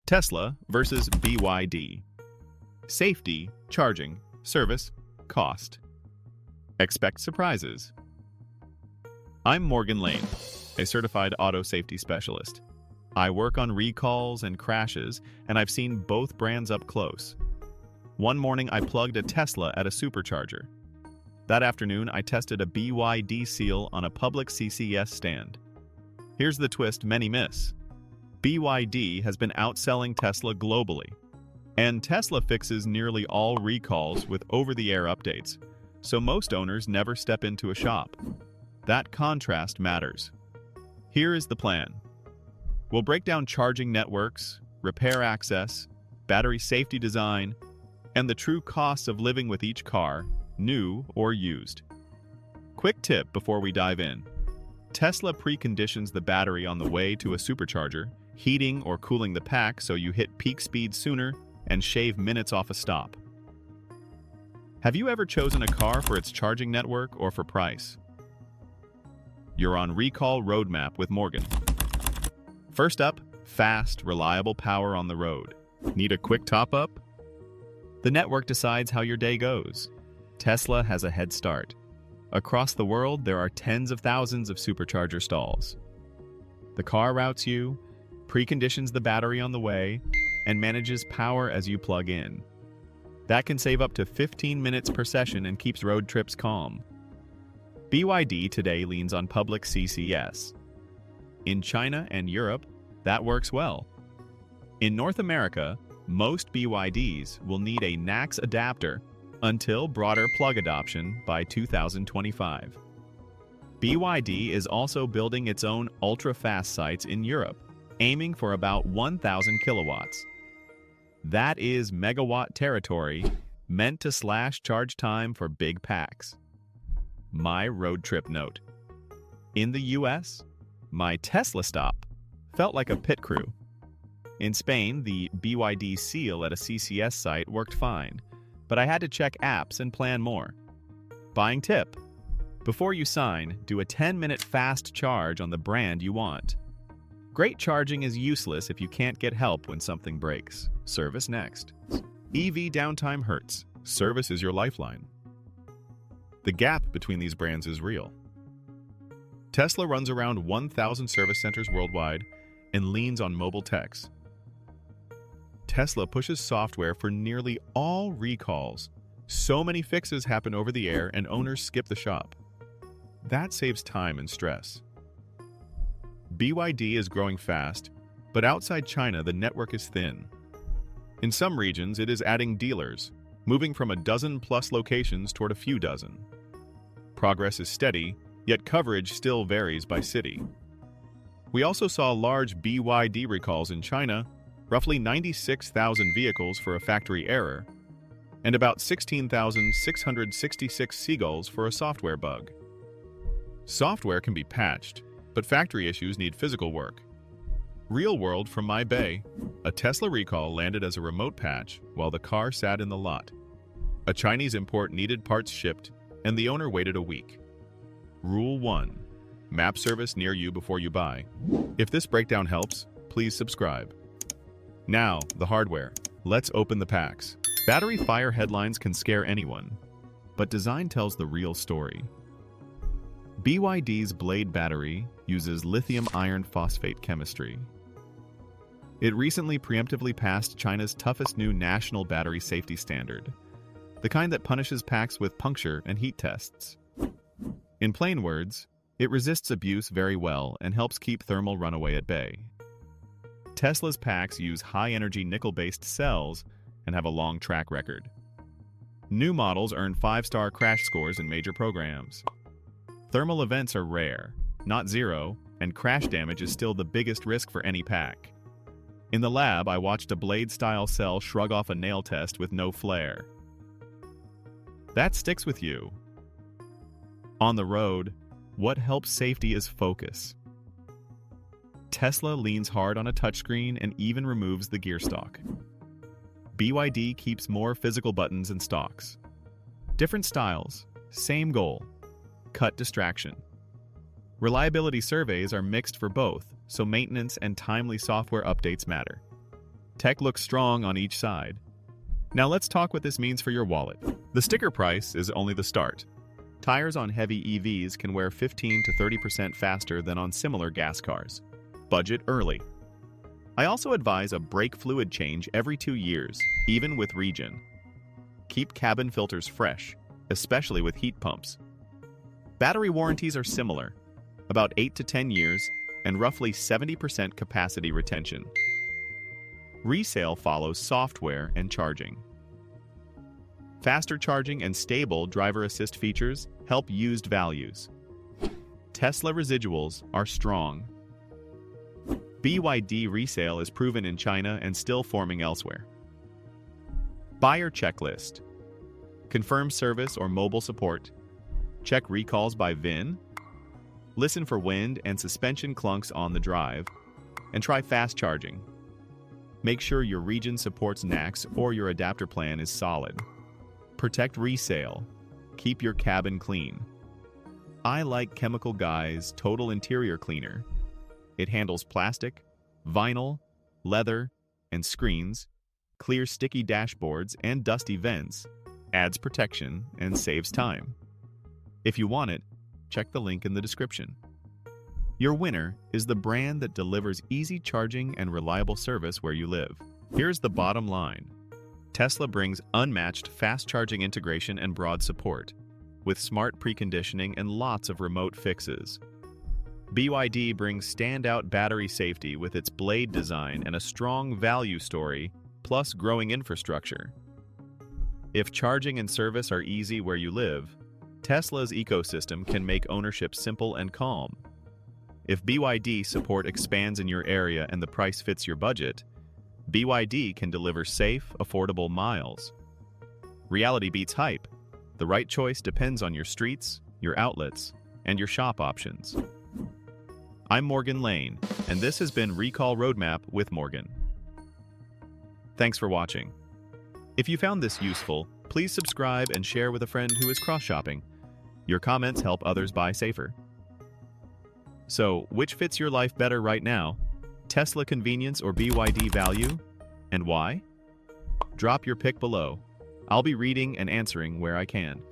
Tesla versus BYD. Safety, charging, service, cost. Expect surprises. I'm Morgan Lane, a certified auto safety specialist. I work on recalls and crashes, and I've seen both brands up close. One morning, I plugged a Tesla at a Supercharger. That afternoon, I tested a BYD seal on a public CCS stand. Here's the twist many miss. BYD has been outselling Tesla globally, and Tesla fixes nearly all recalls with over-the-air updates, so most owners never step into a shop. That contrast matters. Here is the plan. We'll break down charging networks, repair access, battery safety design, and the true costs of living with each car, new or used. Quick tip before we dive in. Tesla preconditions the battery on the way to a supercharger, heating or cooling the pack so you hit peak speed sooner and shave minutes off a stop. Have you ever chosen a car for its charging network or for price? You're on Recall Roadmap with Morgan. First up, fast, reliable power on the road. Need a quick top-up? The network decides how your day goes. Tesla has a head start. Across the world, there are tens of thousands of supercharger stalls. The car routes you, preconditions the battery on the way, and manages power as you plug in. That can save up to 15 minutes per session and keeps road trips calm. BYD today leans on public CCS. In China and Europe, that works well. In North America, most BYDs will need a NACS adapter until broader plug adoption by 2025. BYD is also building its own ultra-fast sites in Europe, aiming for about 1,000 kilowatts. That is megawatt territory, meant to slash charge time for big packs. My road trip note. In the US, my Tesla stop felt like a pit crew. In Spain, the BYD seal at a CCS site worked fine, but I had to check apps and plan more. Buying tip. Before you sign, do a 10-minute fast charge on the brand you want. Great charging is useless if you can't get help when something breaks. Service next. EV downtime hurts. Service is your lifeline. The gap between these brands is real. Tesla runs around 1,000 service centers worldwide and leans on mobile techs. Tesla pushes software for nearly all recalls. So many fixes happen over the air and owners skip the shop. That saves time and stress. BYD is growing fast, but outside China the network is thin. In some regions it is adding dealers, moving from a dozen-plus locations toward a few dozen. Progress is steady, yet coverage still varies by city. We also saw large BYD recalls in China, roughly 96,000 vehicles for a factory error, and about 16,666 seagulls for a software bug. Software can be patched, but factory issues need physical work. Real world from my bay, a Tesla recall landed as a remote patch while the car sat in the lot. A Chinese import needed parts shipped, and the owner waited a week. Rule 1. Map service near you before you buy. If this breakdown helps, please subscribe. Now, the hardware. Let's open the packs. Battery fire headlines can scare anyone, but design tells the real story. BYD's Blade battery uses lithium iron phosphate chemistry. It recently preemptively passed China's toughest new national battery safety standard, the kind that punishes packs with puncture and heat tests. In plain words, it resists abuse very well and helps keep thermal runaway at bay. Tesla's packs use high-energy nickel-based cells and have a long track record. New models earn 5-star crash scores in major programs. Thermal events are rare, not zero, and crash damage is still the biggest risk for any pack. In the lab, I watched a Blade-style cell shrug off a nail test with no flare. That sticks with you. On the road, what helps safety is focus. Tesla leans hard on a touchscreen and even removes the gear stalk. BYD keeps more physical buttons and stalks. Different styles, same goal. Cut distraction. Reliability surveys are mixed for both, so maintenance and timely software updates matter. Tech looks strong on each side. Now let's talk what this means for your wallet. The sticker price is only the start. Tires on heavy EVs can wear 15 to 30% faster than on similar gas cars. Budget early. I also advise a brake fluid change every 2 years, even with regen. Keep cabin filters fresh, especially with heat pumps. Battery warranties are similar, about 8 to 10 years and roughly 70% capacity retention. Resale follows software and charging. Faster charging and stable driver assist features help used values. Tesla residuals are strong. BYD resale is proven in China and still forming elsewhere. Buyer checklist. Confirm service or mobile support. Check recalls by VIN. Listen for wind and suspension clunks on the drive. And try fast charging. Make sure your region supports NACS or your adapter plan is solid. Protect resale. Keep your cabin clean. I like Chemical Guy's Total Interior Cleaner. It handles plastic, vinyl, leather, and screens, clears sticky dashboards and dusty vents, adds protection, and saves time. If you want it, check the link in the description. Your winner is the brand that delivers easy charging and reliable service where you live. Here's the bottom line. Tesla brings unmatched fast charging integration and broad support, with smart preconditioning and lots of remote fixes. BYD brings standout battery safety with its Blade design and a strong value story, plus growing infrastructure. If charging and service are easy where you live, Tesla's ecosystem can make ownership simple and calm. If BYD support expands in your area and the price fits your budget, BYD can deliver safe, affordable miles. Reality beats hype. The right choice depends on your streets, your outlets, and your shop options. I'm Morgan Lane, and this has been Recall Roadmap with Morgan. Thanks for watching. If you found this useful, please subscribe and share with a friend who is cross-shopping. Your comments help others buy safer. So, which fits your life better right now? Tesla convenience or BYD value? And why? Drop your pick below. I'll be reading and answering where I can.